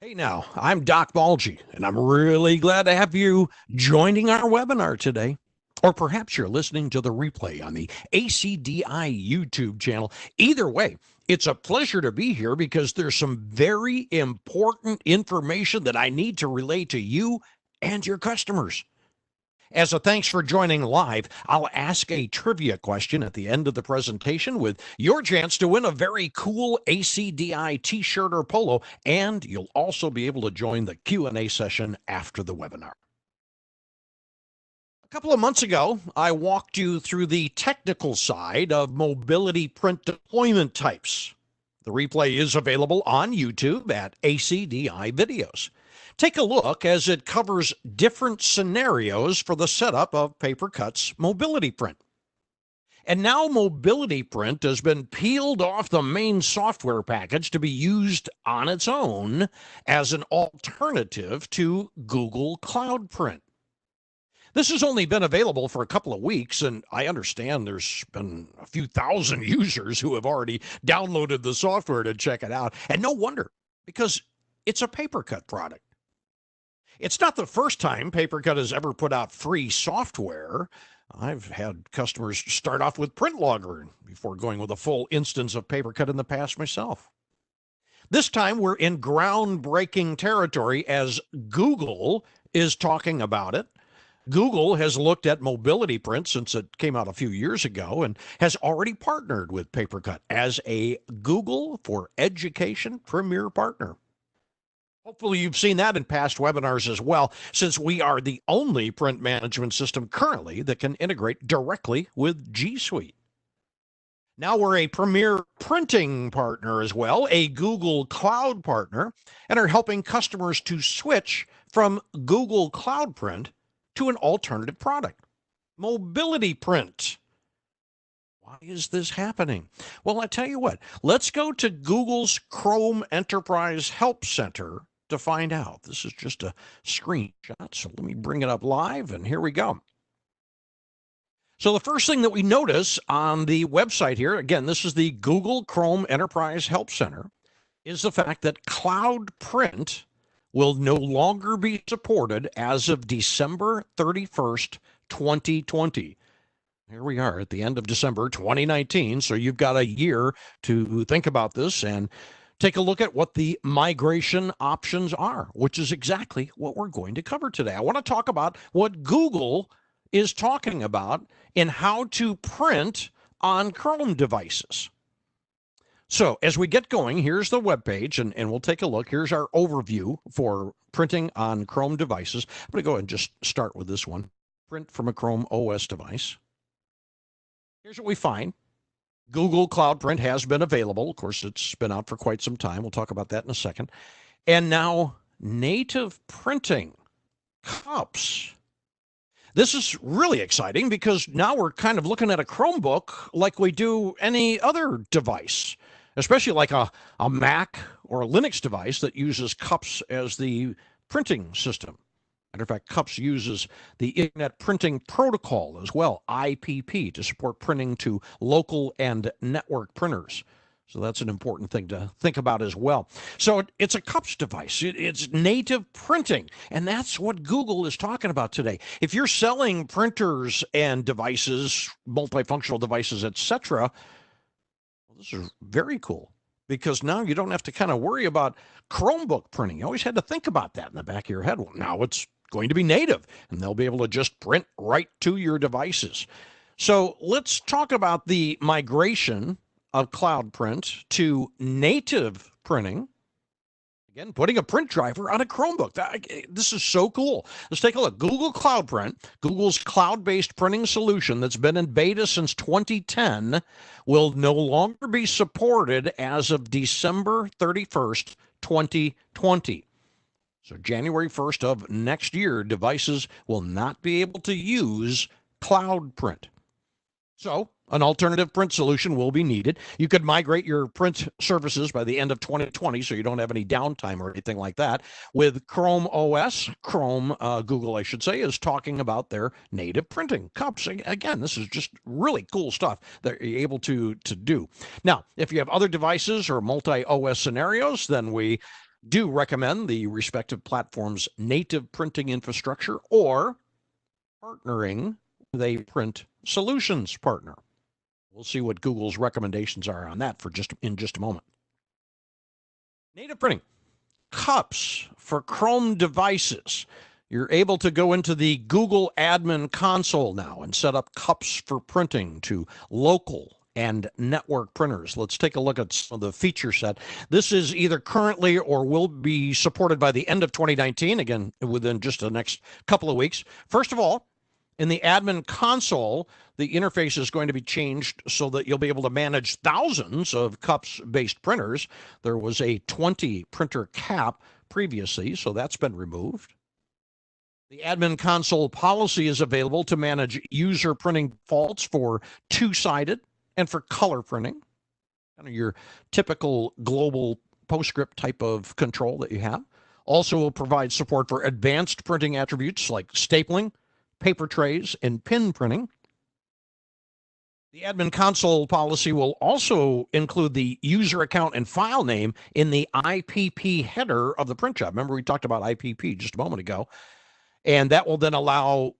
Hey now, I'm Doc Ballje, and I'm really glad to have you joining our webinar today. Or perhaps you're listening to the replay on the ACDI YouTube channel. Either way, it's a pleasure to be here because there's some very important information that I need to relay to you and your customers. As a thanks for joining live, I'll ask a trivia question at the end of the presentation with your chance to win a very cool ACDI t-shirt or polo, and you'll also be able to join the Q&A session after the webinar. A couple of months ago, I walked you through the technical side of mobility print deployment types. The replay is available on YouTube at ACDI Videos. Take a look as it covers different scenarios for the setup of Papercut's mobility print. And now mobility print has been peeled off the main software package to be used on its own as an alternative to Google Cloud Print. This has only been available for a couple of weeks, and I understand there's been a few thousand users who have already downloaded the software to check it out. And no wonder, because it's a Papercut product. It's not the first time Papercut has ever put out free software. I've had customers start off with Print Logger before going with a full instance of Papercut in the past myself. This time we're in groundbreaking territory as Google is talking about it. Google has looked at mobility print since it came out a few years ago and has already partnered with Papercut as a Google for Education Premier Partner. Hopefully you've seen that in past webinars as well, since we are the only print management system currently that can integrate directly with G Suite. Now we're a premier printing partner as well, a Google Cloud partner, and are helping customers to switch from Google Cloud Print to an alternative product, mobility print. Why is this happening? Well, I tell you what, let's go to Google's Chrome Enterprise Help Center to find out. This is just a screenshot, so let me bring it up live, and here we go. So the first thing that we notice on the website here, again, this is the Google Chrome Enterprise Help Center, is the fact that Cloud Print will no longer be supported as of December 31st, 2020. Here we are at the end of December 2019, so you've got a year to think about this and take a look at what the migration options are, which is exactly what we're going to cover today. I want to talk about what Google is talking about in how to print on Chrome devices. So as we get going, here's the web page, and we'll take a look. Here's our overview for printing on Chrome devices. I'm going to go ahead and just start with this one. Print from a Chrome OS device. Here's what we find. Google Cloud Print has been available. Of course, it's been out for quite some time. We'll talk about that in a second. And now native printing cups. This is really exciting because now we're kind of looking at a Chromebook like we do any other device, especially like a Mac or a Linux device that uses cups as the printing system. Matter of fact, cups uses the Internet Printing Protocol as well, IPP, to support printing to local and network printers. So that's an important thing to think about as well. So it's a cups device. It's native printing, and that's what Google is talking about today. If you're selling printers and devices, multifunctional devices, etc., well, this is very cool because now you don't have to kind of worry about Chromebook printing. You always had to think about that in the back of your head. Well, now it's going to be native, and they'll be able to just print right to your devices. So let's talk about the migration of Cloud Print to native printing. Again, putting a print driver on a Chromebook. This is so cool. Let's take a look. Google Cloud Print, Google's cloud-based printing solution that's been in beta since 2010, will no longer be supported as of December 31st, 2020. So January 1st of next year, devices will not be able to use Cloud Print. So an alternative print solution will be needed. You could migrate your print services by the end of 2020 so you don't have any downtime or anything like that. With Chrome OS, Google, I should say, is talking about their native printing cups. Again, this is just really cool stuff that you're able to do. Now, if you have other devices or multi-OS scenarios, then we do recommend the respective platform's native printing infrastructure or partnering with a print solutions partner. We'll see what Google's recommendations are on that in just a moment. Native printing. Cups for Chrome devices. You're able to go into the Google admin console now and set up cups for printing to local and network printers. Let's take a look at some of the feature set. This is either currently or will be supported by the end of 2019, again, within just the next couple of weeks. First of all, in the admin console, the interface is going to be changed so that you'll be able to manage thousands of cups-based printers. There was a 20 printer cap previously, so that's been removed. The admin console policy is available to manage user printing defaults for two-sided and for color printing, kind of your typical global PostScript type of control that you have. Also will provide support for advanced printing attributes like stapling, paper trays, and pin printing. The admin console policy will also include the user account and file name in the IPP header of the print job. Remember, we talked about IPP just a moment ago. And that will then allow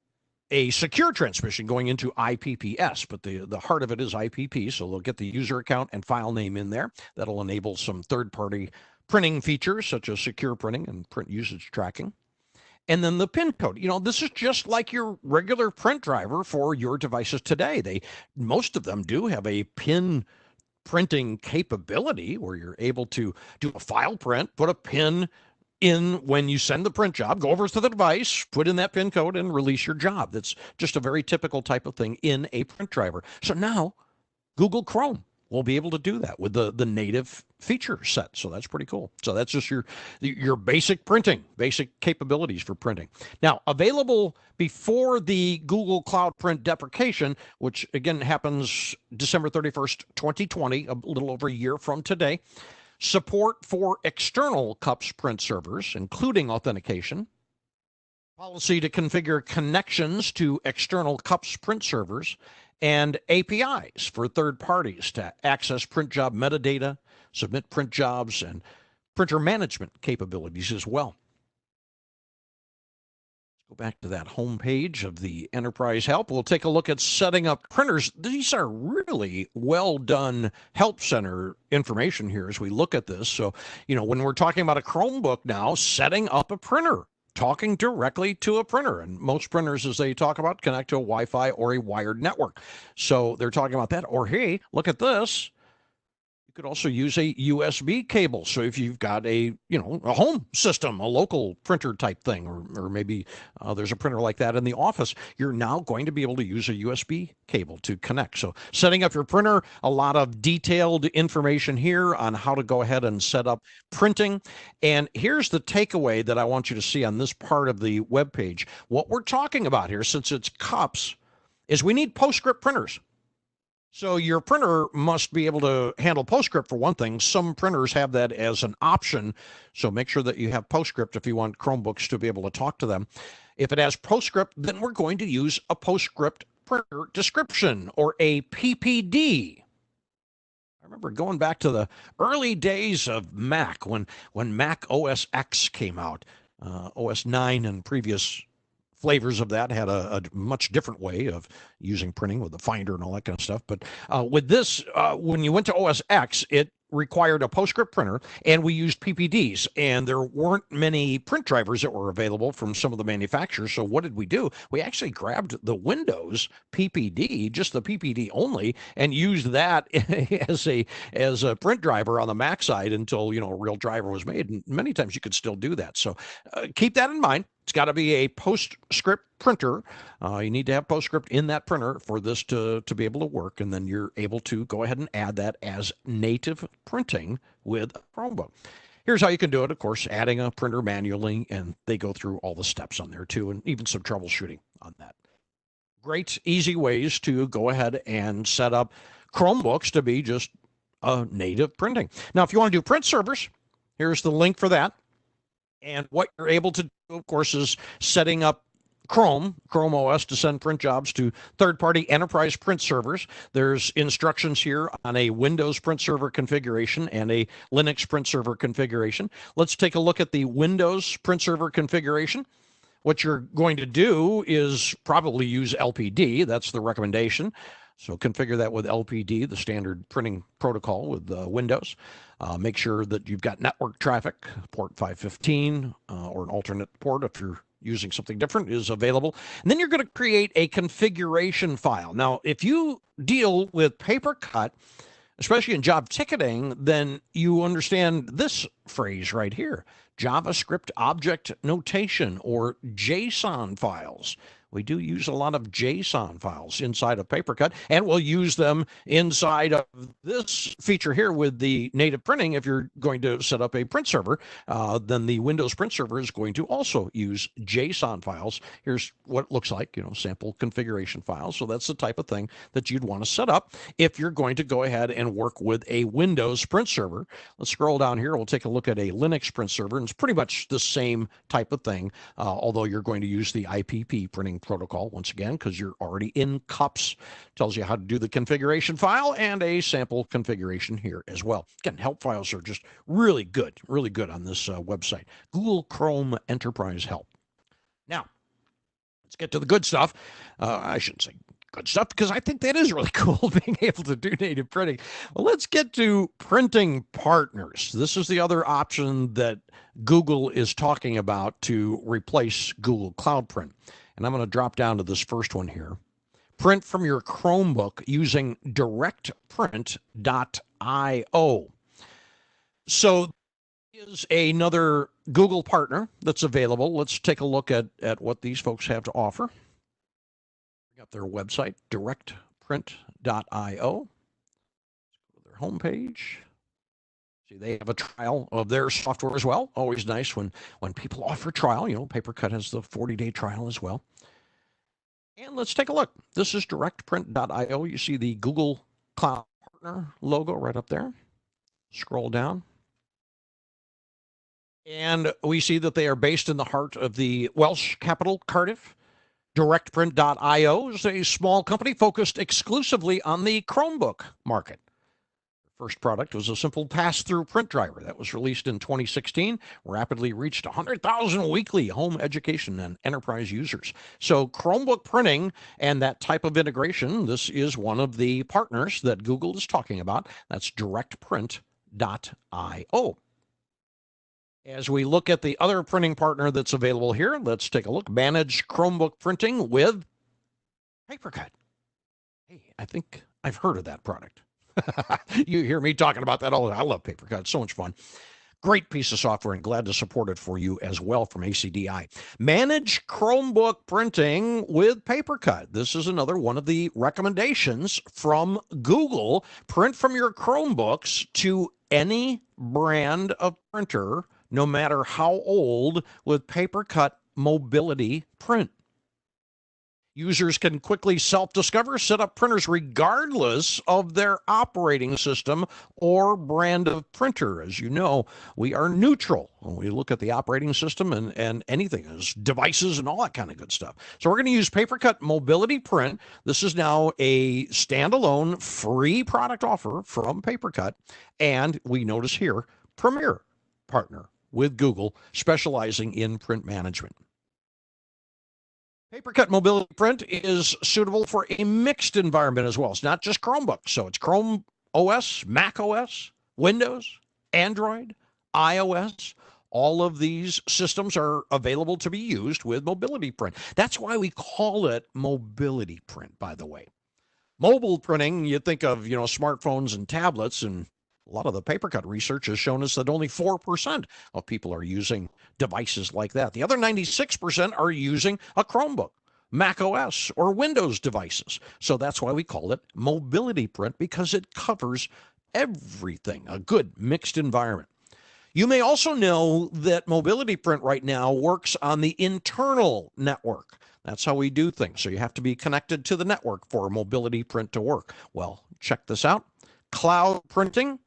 a secure transmission going into IPPS, but the heart of it is IPP, so they'll get the user account and file name in there. That'll enable some third-party printing features, such as secure printing and print usage tracking. And then the pin code. This is just like your regular print driver for your devices today. Most of them do have a pin printing capability where you're able to do a file print, put a pin in when you send the print job, go over to the device, put in that pin code, and release your job. That's just a very typical type of thing in a print driver. So now Google Chrome will be able to do that with the native feature set. So that's pretty cool. So that's just your basic printing, basic capabilities for printing. Now, available before the Google Cloud Print deprecation, which again happens December 31st, 2020, a little over a year from today. Support for external cups print servers, including authentication. Policy to configure connections to external cups print servers and APIs for third parties to access print job metadata, submit print jobs, and printer management capabilities as well. Go back to that home page of the Enterprise Help. We'll take a look at setting up printers. These are really well done Help Center information here as we look at this. So, when we're talking about a Chromebook now, setting up a printer, talking directly to a printer. And most printers, as they talk about, connect to a Wi-Fi or a wired network. So they're talking about that. Or, hey, look at this. Could also use a USB cable. So if you've got a home system, a local printer type thing, or maybe there's a printer like that in the office, you're now going to be able to use a USB cable to connect. So setting up your printer, a lot of detailed information here on how to go ahead and set up printing. And here's the takeaway that I want you to see on this part of the web page. What we're talking about here, since it's cups, is we need PostScript printers. So your printer must be able to handle PostScript for one thing. Some printers have that as an option. So make sure that you have PostScript if you want Chromebooks to be able to talk to them. If it has PostScript, then we're going to use a PostScript printer description, or a PPD. I remember going back to the early days of Mac when Mac OS X came out. OS 9 and previous flavors of that had a much different way of using printing with the Finder and all that kind of stuff. But with this, when you went to OS X, it required a PostScript printer, and we used PPDs, and there weren't many print drivers that were available from some of the manufacturers. So what did we do? We actually grabbed the Windows PPD, just the PPD only, and used that as a print driver on the Mac side until a real driver was made. And many times you could still do that. So keep that in mind. It's got to be a PostScript printer. You need to have PostScript in that printer for this to be able to work, and then you're able to go ahead and add that as native printing with a Chromebook. Here's how you can do it, of course, adding a printer manually, and they go through all the steps on there too, and even some troubleshooting on that. Great, easy ways to go ahead and set up Chromebooks to be just native printing. Now, if you want to do print servers, here's the link for that. And what you're able to do, of course, is setting up Chrome OS to send print jobs to third-party enterprise print servers. There's instructions here on a Windows print server configuration and a Linux print server configuration. Let's take a look at the Windows print server configuration. What you're going to do is probably use LPD. That's the recommendation. So configure that with LPD, the standard printing protocol with Windows. Make sure that you've got network traffic, port 515, or an alternate port if you're using something different is available. And then you're going to create a configuration file. Now, if you deal with Papercut, especially in job ticketing, then you understand this phrase right here: JavaScript object notation, or JSON files. We do use a lot of JSON files inside of Papercut, and we'll use them inside of this feature here with the native printing. If you're going to set up a print server, then the Windows print server is going to also use JSON files. Here's what it looks like, sample configuration files. So that's the type of thing that you'd want to set up if you're going to go ahead and work with a Windows print server. Let's scroll down here. We'll take a look at a Linux print server, and it's pretty much the same type of thing, although you're going to use the IPP printing protocol once again because you're already in cups. Tells you how to do the configuration file and a sample configuration here as well. Again, help files are just really good on this website. Google Chrome Enterprise Help. Now, let's get to the good stuff. I shouldn't say good stuff because I think that is really cool, being able to do native printing. Well, let's get to printing partners. This is the other option that Google is talking about to replace Google Cloud Print. And I'm going to drop down to this first one here. Print from your Chromebook using directprint.io. So is another Google partner that's available. Let's take a look at what these folks have to offer. Bring up their website, directprint.io. Go to their homepage. See, they have a trial of their software as well. Always nice when people offer trial. Papercut has the 40-day trial as well. And let's take a look. This is directprint.io. You see the Google Cloud Partner logo right up there. Scroll down. And we see that they are based in the heart of the Welsh capital, Cardiff. Directprint.io is a small company focused exclusively on the Chromebook market. First product was a simple pass-through print driver that was released in 2016, rapidly reached 100,000 weekly home education and enterprise users. So Chromebook printing and that type of integration, this is one of the partners that Google is talking about. That's directprint.io. As we look at the other printing partner that's available here, let's take a look. Manage Chromebook printing with Papercut. Hey, I think I've heard of that product. You hear me talking about that all the time. I love Papercut. It's so much fun. Great piece of software, and glad to support it for you as well from ACDI. Manage Chromebook printing with Papercut. This is another one of the recommendations from Google. Print from your Chromebooks to any brand of printer, no matter how old, with Papercut Mobility Print. Users can quickly self-discover, set up printers regardless of their operating system or brand of printer. As you know, we are neutral when we look at the operating system and anything as devices and all that kind of good stuff. So we're going to use Papercut Mobility Print. This is now a standalone free product offer from Papercut. And we notice here, Premier partner with Google, specializing in print management. Papercut Mobility Print is suitable for a mixed environment as well. It's not just Chromebook. So it's Chrome OS, Mac OS, Windows, Android, iOS. All of these systems are available to be used with Mobility Print. That's why we call it Mobility Print, by the way. Mobile printing, you think of, smartphones and tablets, and a lot of the Papercut research has shown us that only 4% of people are using devices like that. The other 96% are using a Chromebook, Mac OS, or Windows devices. So that's why we call it Mobility Print, because it covers everything, a good mixed environment. You may also know that Mobility Print right now works on the internal network. That's how we do things. So you have to be connected to the network for Mobility Print to work. Well, check this out. Cloud printing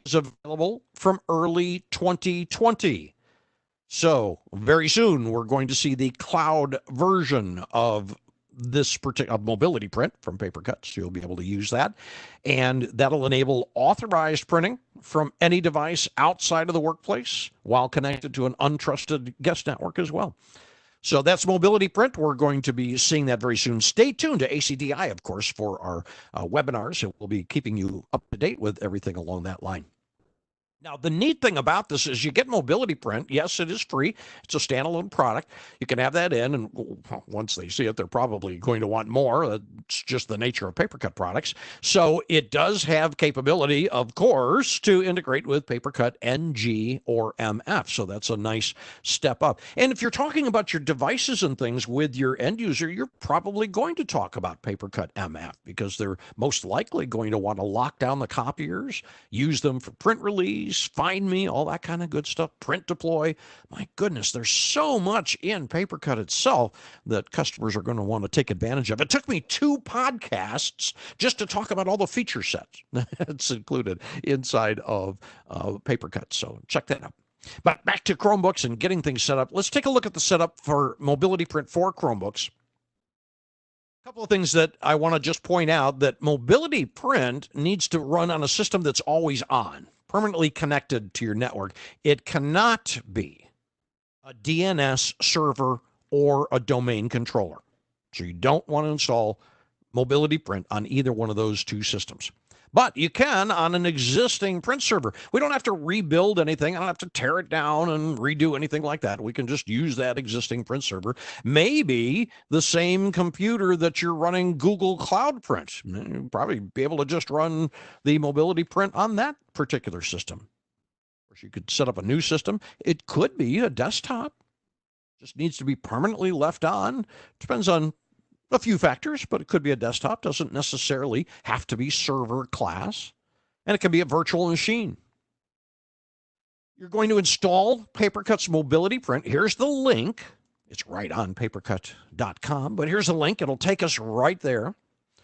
is available from early 2020. So very soon, we're going to see the cloud version of this particular mobility print from Papercut. So you'll be able to use that. And that'll enable authorized printing from any device outside of the workplace while connected to an untrusted guest network as well. So that's mobility print. We're going to be seeing that very soon. Stay tuned to ACDI, of course, for our webinars. We'll be keeping you up to date with everything along that line. Now, the neat thing about this is you get mobility print. Yes, it is free. It's a standalone product. You can have that in, and once they see it, they're probably going to want more. It's just the nature of Papercut products. So it does have capability, of course, to integrate with Papercut NG or MF. So that's a nice step up. And if you're talking about your devices and things with your end user, you're probably going to talk about Papercut MF because they're most likely going to want to lock down the copiers, use them for print release, find me, all that kind of good stuff, print deploy. My goodness, there's so much in Papercut itself that customers are going to want to take advantage of. It took me 2 podcasts just to talk about all the feature sets that's included inside of Papercut. So check that out. But back to Chromebooks and getting things set up. Let's take a look at the setup for mobility print for Chromebooks. A couple of things that I want to just point out: that mobility print needs to run on a system that's always on, permanently connected to your network. It cannot be a DNS server or a domain controller. So you don't want to install mobility print on either one of those 2 systems. But you can on an existing print server. We don't have to rebuild anything. I don't have to tear it down and redo anything like that. We can just use that existing print server. Maybe the same computer that you're running Google Cloud Print. You'll probably be able to just run the mobility print on that particular system. Of course, you could set up a new system. It could be a desktop. Just needs to be permanently left on. Depends on a few factors, but it could be a desktop. Doesn't necessarily have to be server class. And it can be a virtual machine. You're going to install Papercut's mobility print. Here's the link. It's right on papercut.com, but here's the link. It'll take us right there.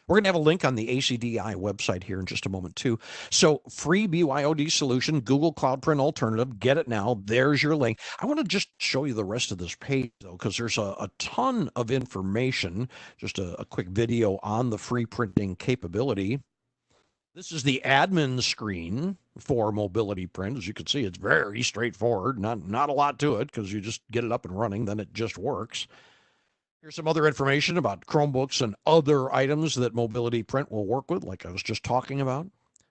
We're going to have a link on the ACDI website here in just a moment, too. So free BYOD solution, Google Cloud Print alternative. Get it now. There's your link. I want to just show you the rest of this page, though, because there's a ton of information. Just a quick video on the free printing capability. This is the admin screen for mobility print. As you can see, it's very straightforward. Not a lot to it because you just get it up and running, then it just works. Here's some other information about Chromebooks and other items that mobility print will work with, like I was just talking about.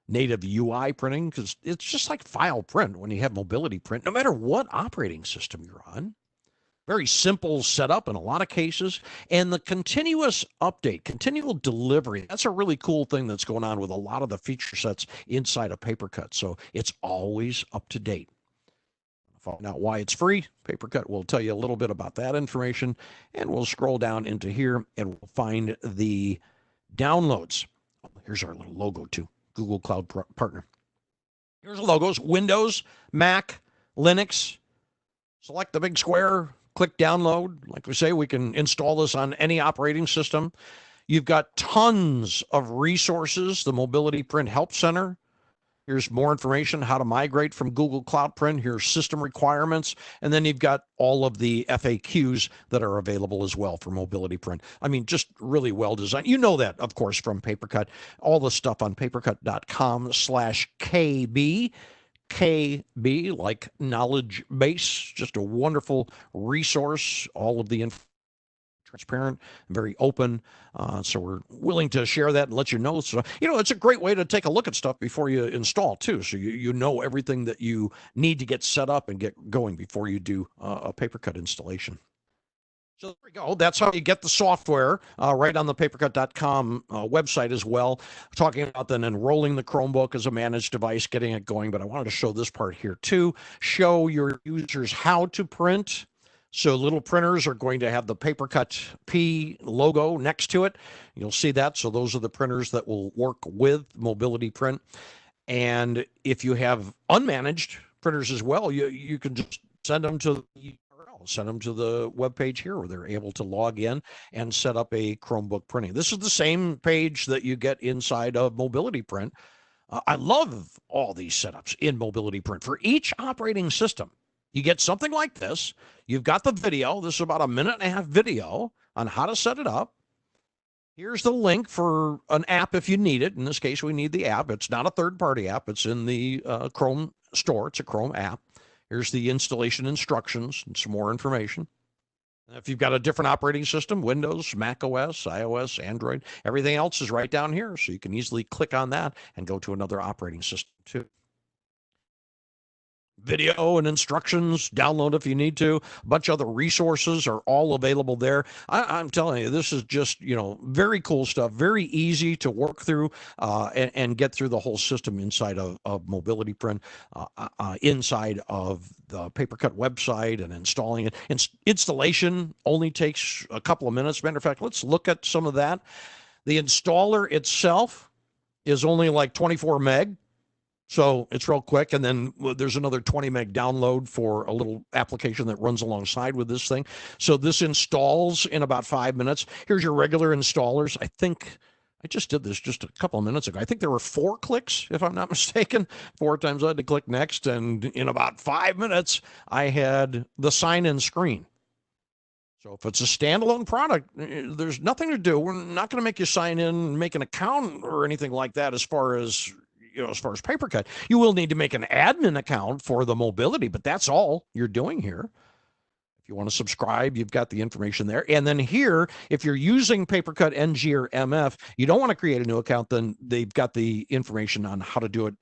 Native UI printing, because it's just like file print when you have mobility print, no matter what operating system you're on. Very simple setup in a lot of cases. And the continuous update, continual delivery, that's a really cool thing that's going on with a lot of the feature sets inside of Papercut. So it's always up to date. Find out why it's free. Papercut will tell you a little bit about that information, and we'll scroll down into here and we'll find the downloads. Oh, here's our little logo too, Google Cloud Partner. Here's the logos: Windows, Mac, Linux. Select the big square, click download. Like we say, we can install this on any operating system. You've got tons of resources. The Mobility Print Help Center. Here's more information, how to migrate from Google Cloud Print. Here's system requirements. And then you've got all of the FAQs that are available as well for mobility print. I mean, just really well designed. You know that, of course, from Papercut. All the stuff on papercut.com/KB. KB, like knowledge base, just a wonderful resource. All of the information. Transparent, very open. So we're willing to share that and let you know. So, it's a great way to take a look at stuff before you install, too. So you know everything that you need to get set up and get going before you do a Papercut installation. So there we go. That's how you get the software right on the papercut.com website as well. Talking about then enrolling the Chromebook as a managed device, getting it going. But I wanted to show this part here, too. Show your users how to print. So little printers are going to have the Papercut P logo next to it. You'll see that. So those are the printers that will work with mobility print. And if you have unmanaged printers as well, you can just send them to the URL, send them to the web page here where they're able to log in and set up a Chromebook printing. This is the same page that you get inside of mobility print. I love all these setups in mobility print for each operating system. You get something like this. You've got the video. This is about a 1.5-minute video on how to set it up. Here's the link for an app if you need it. In this case, we need the app. It's not a third-party app. It's in the Chrome store. It's a Chrome app. Here's the installation instructions and some more information. If you've got a different operating system, Windows, Mac OS, iOS, Android, everything else is right down here. So you can easily click on that and go to another operating system too. Video and instructions, download if you need to. A bunch of other resources are all available there. I'm telling you, this is just, very cool stuff, very easy to work through and get through the whole system inside of Mobility Print, inside of the Papercut website, and installing it. Installation only takes a couple of minutes. Matter of fact, let's look at some of that. The installer itself is only like 24 meg. So it's real quick, and then there's another 20 meg download for a little application that runs alongside with this thing. So this installs in about 5 minutes. Here's your regular installers. I think I just did this just a couple of minutes ago. I think there were 4 clicks, if I'm not mistaken. 4 times I had to click next, and in about 5 minutes, I had the sign-in screen. So if it's a standalone product, there's nothing to do. We're not going to make you sign in, make an account or anything like that as far as Papercut. You will need to make an admin account for the mobility, but that's all you're doing here. If you want to subscribe, you've got the information there. And then here, if you're using Papercut NG or MF, you don't want to create a new account, then they've got the information on how to do it,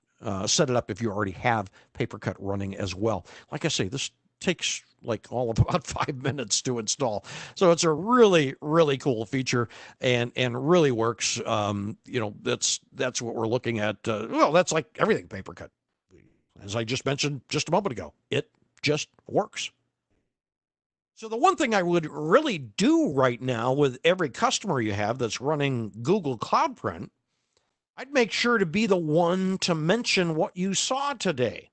set it up if you already have Papercut running as well. Like I say, this takes like all of about 5 minutes to install. So it's a really, really cool feature and really works. That's what we're looking at. That's like everything Papercut. As I just mentioned just a moment ago, it just works. So the one thing I would really do right now with every customer you have that's running Google Cloud Print, I'd make sure to be the one to mention what you saw today.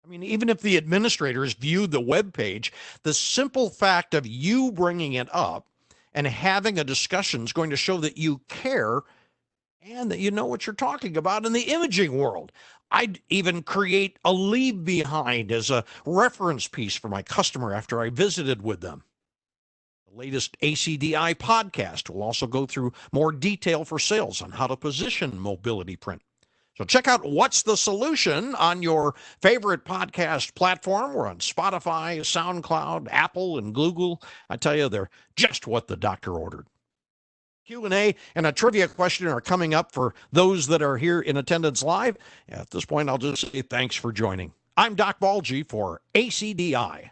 I mean, even if the administrators viewed the web page, the simple fact of you bringing it up and having a discussion is going to show that you care and that you know what you're talking about in the imaging world. I'd even create a leave behind as a reference piece for my customer after I visited with them. The latest ACDI podcast will also go through more detail for sales on how to position Mobility Print. So check out What's the Solution on your favorite podcast platform. We're on Spotify, SoundCloud, Apple, and Google. I tell you, they're just what the doctor ordered. Q&A and a trivia question are coming up for those that are here in attendance live. At this point, I'll just say thanks for joining. I'm Doc Ballje for ACDI.